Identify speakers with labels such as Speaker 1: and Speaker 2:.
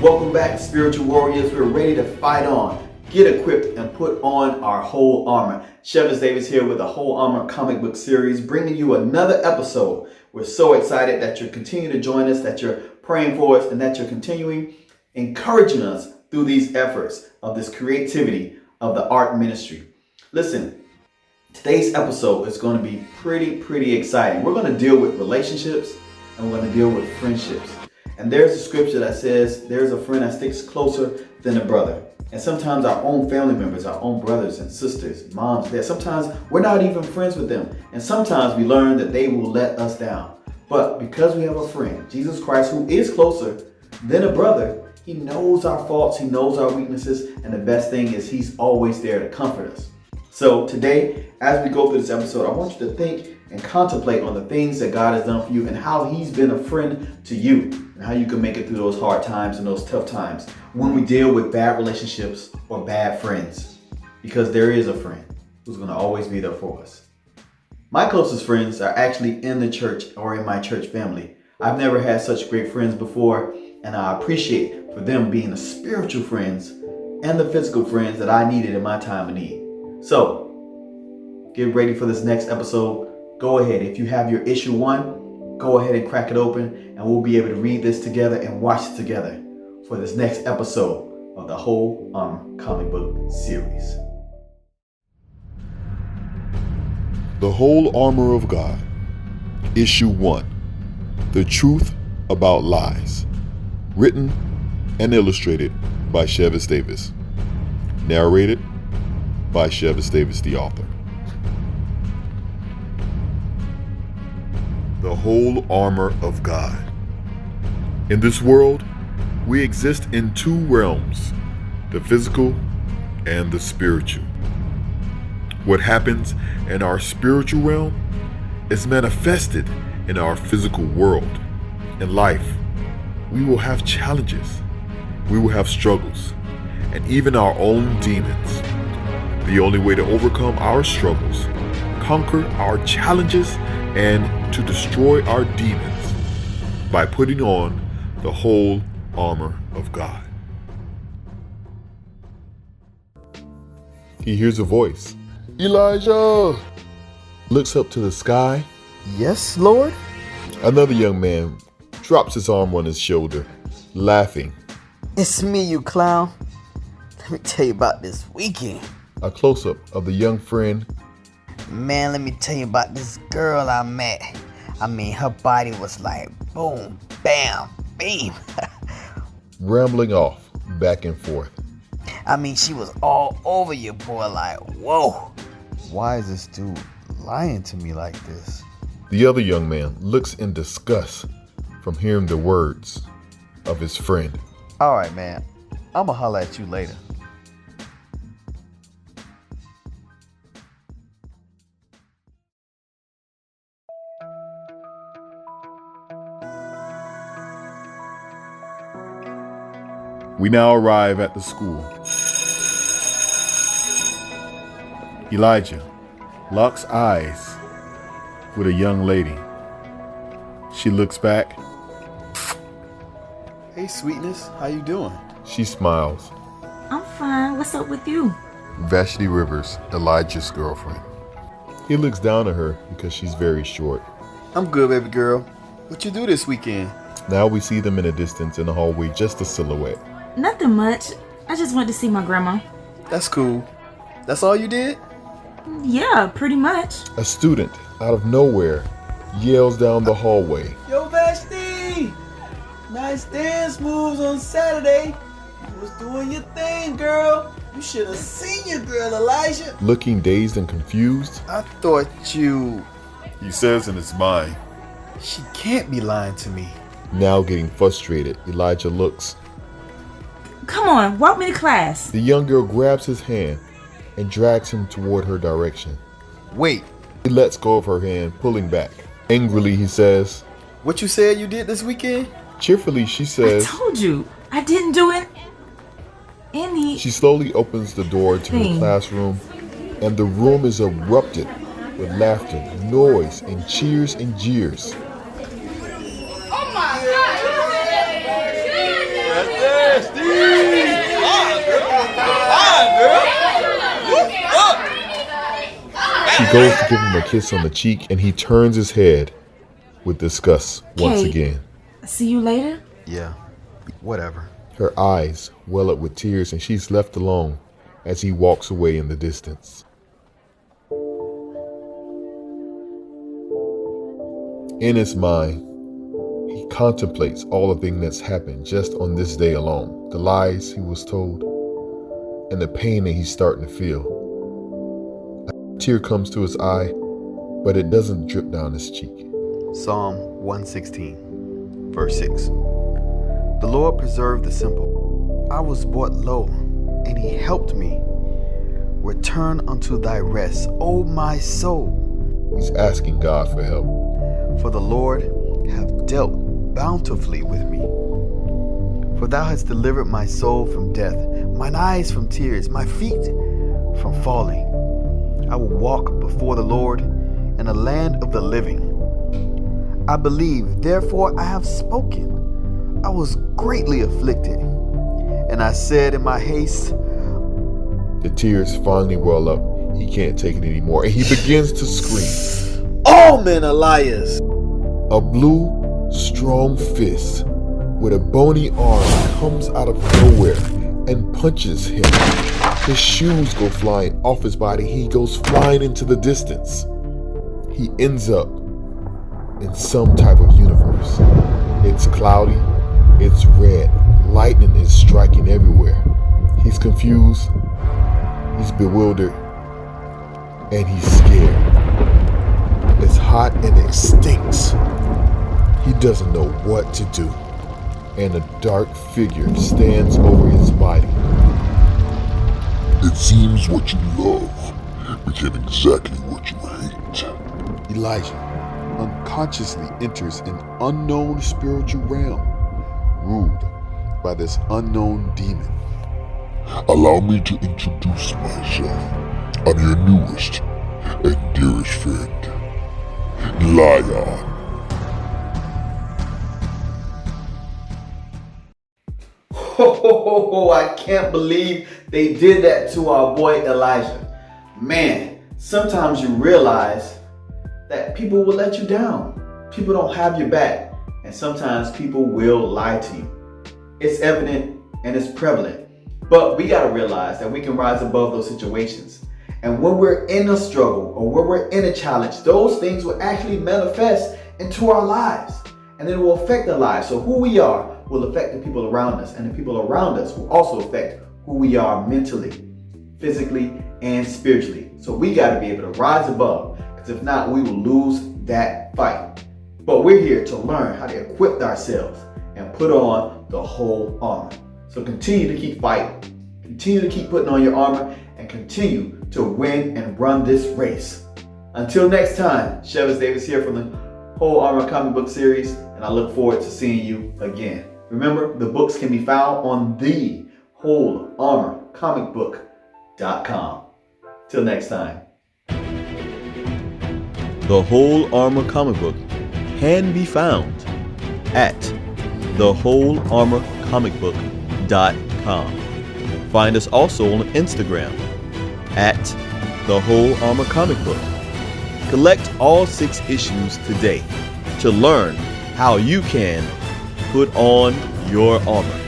Speaker 1: Welcome back, spiritual warriors. We're ready to fight on, get equipped, and put on our whole armor. Shevins Davis here with the Whole Armor comic book series, bringing you another episode. We're so excited that you're continuing to join us, that you're praying for us, and that you're continuing encouraging us through these efforts of this creativity of the art ministry. Listen, today's episode is going to be pretty exciting. We're going to deal with relationships and we're going to deal with friendships. And there's a scripture that says there's a friend that sticks closer than a brother. And sometimes our own family members, our own brothers and sisters, moms, dads, sometimes we're not even friends with them. And sometimes we learn that they will let us down. But because we have a friend, Jesus Christ, who is closer than a brother, he knows our faults, he knows our weaknesses, and the best thing is he's always there to comfort us. So today, as we go through this episode, I want you to think and contemplate on the things that God has done for you and how he's been a friend to you and how you can make it through those hard times and those tough times when we deal with bad relationships or bad friends, because there is a friend who's going to always be there for us. My closest friends are actually in the church or in my church family. I've never had such great friends before, and I appreciate for them being the spiritual friends and the physical friends that I needed in my time of need. So, get ready for this next episode. Go ahead, if you have your issue 1, go ahead and crack it open, and we'll be able to read this together and watch it together for this next episode of the Whole Armor comic book series.
Speaker 2: The Whole Armor of God, Issue 1, The Truth About Lies, written and illustrated by Shevins Davis, narrated by Shevins Davis, the author. The Whole Armor of God. In this world, we exist in two realms, the physical and the spiritual. What happens in our spiritual realm is manifested in our physical world. In life, we will have challenges, we will have struggles, and even our own demons. The only way to overcome our struggles, conquer our challenges, and to destroy our demons by putting on the whole armor of God. He hears a voice. Elijah! Looks up to the sky.
Speaker 3: Yes, Lord?
Speaker 2: Another young man drops his arm on his shoulder, laughing.
Speaker 3: It's me, you clown. Let me tell you about this weekend.
Speaker 2: A close-up of the young friend.
Speaker 3: Man, let me tell you about this girl I met. I mean, her body was like boom, bam, beam.
Speaker 2: Rambling off back and forth.
Speaker 3: I mean, she was all over you, boy, like, whoa.
Speaker 4: Why is this dude lying to me like this?
Speaker 2: The other young man looks in disgust from hearing the words of his friend.
Speaker 4: All right, man. I'ma holler at you later.
Speaker 2: We now arrive at the school. Elijah locks eyes with a young lady. She looks back.
Speaker 4: Hey, sweetness. How you doing?
Speaker 2: She smiles.
Speaker 5: I'm fine. What's up with you?
Speaker 2: Vashti Rivers, Elijah's girlfriend. He looks down at her because she's very short.
Speaker 4: I'm good, baby girl. What you do this weekend?
Speaker 2: Now we see them in the distance in the hallway, just a silhouette.
Speaker 5: Nothing much. I just went to see my grandma.
Speaker 4: That's cool. That's all you did?
Speaker 5: Yeah, pretty much.
Speaker 2: A student, out of nowhere, yells down the hallway.
Speaker 1: Yo, Vashti! Nice dance moves on Saturday. You was doing your thing, girl. You should have seen your girl, Elijah.
Speaker 2: Looking dazed and confused,
Speaker 4: I thought you...
Speaker 2: he says in his mind.
Speaker 4: She can't be lying to me.
Speaker 2: Now getting frustrated, Elijah looks.
Speaker 5: Come on, walk me to class.
Speaker 2: The young girl grabs his hand and drags him toward her direction.
Speaker 4: Wait,
Speaker 2: He lets go of her hand, pulling back. Angrily, he says,
Speaker 4: what you said you did this weekend?
Speaker 2: Cheerfully, she
Speaker 5: I
Speaker 2: says,
Speaker 5: told you. I didn't do it. Any...
Speaker 2: She slowly opens the door to her classroom, and the room is erupted with laughter, noise, and cheers and jeers.
Speaker 6: Oh my God!
Speaker 2: She goes to give him a kiss on the cheek, and he turns his head with disgust once
Speaker 5: Kate.
Speaker 2: again.
Speaker 5: See you later?
Speaker 4: Yeah, whatever.
Speaker 2: Her eyes well up with tears, and she's left alone as he walks away in the distance. In his mind, he contemplates all the things that's happened just on this day alone. The lies he was told, and the pain that he's starting to feel. A tear comes to his eye, but it doesn't drip down his cheek.
Speaker 4: Psalm 116, verse 6. The Lord preserved the simple. I was brought low, and he helped me. Return unto thy rest, O my soul.
Speaker 2: He's asking God for help.
Speaker 4: For the Lord hath dealt bountifully with me. For thou hast delivered my soul from death, mine eyes from tears, my feet from falling. I will walk before the Lord in the land of the living. I believe, therefore I have spoken. I was greatly afflicted, and I said in my haste.
Speaker 2: The tears finally well up. He can't take it anymore, and he begins to scream.
Speaker 6: All men are liars.
Speaker 2: A blue, strong fist with a bony arm comes out of nowhere and punches him. His shoes go flying off his body. He goes flying into the distance. He ends up in some type of universe. It's cloudy, it's red, lightning is striking everywhere. He's confused, he's bewildered, and he's scared. It's hot and it stinks. He doesn't know what to do, and a dark figure stands over his body.
Speaker 7: It seems what you love became exactly what you hate.
Speaker 2: Elijah unconsciously enters an unknown spiritual realm, ruled by this unknown demon.
Speaker 7: Allow me to introduce myself. I'm your newest and dearest friend, Lion.
Speaker 1: Oh, I can't believe they did that to our boy Elijah. Man, sometimes you realize that people will let you down. People don't have your back, and sometimes people will lie to you. It's evident and it's prevalent, but we gotta realize that we can rise above those situations. And when we're in a struggle or when we're in a challenge, those things will actually manifest into our lives, and it will affect our lives. So who we are will affect the people around us, and the people around us will also affect who we are mentally, physically, and spiritually. So we got to be able to rise above, because if not, we will lose that fight. But we're here to learn how to equip ourselves and put on the whole armor. So continue to keep fighting, continue to keep putting on your armor, and continue to win and run this race. Until next time, Chevis Davis here from the Whole Armor comic book series, and I look forward to seeing you again. Remember, the books can be found on the Whole Armor comic book.com. Till next time.
Speaker 8: The Whole Armor comic book can be found at thewholearmorcomicbook.com. Find us also on Instagram at The Whole Armor Comic Book. Collect all 6 issues today to learn how you can put on your armor.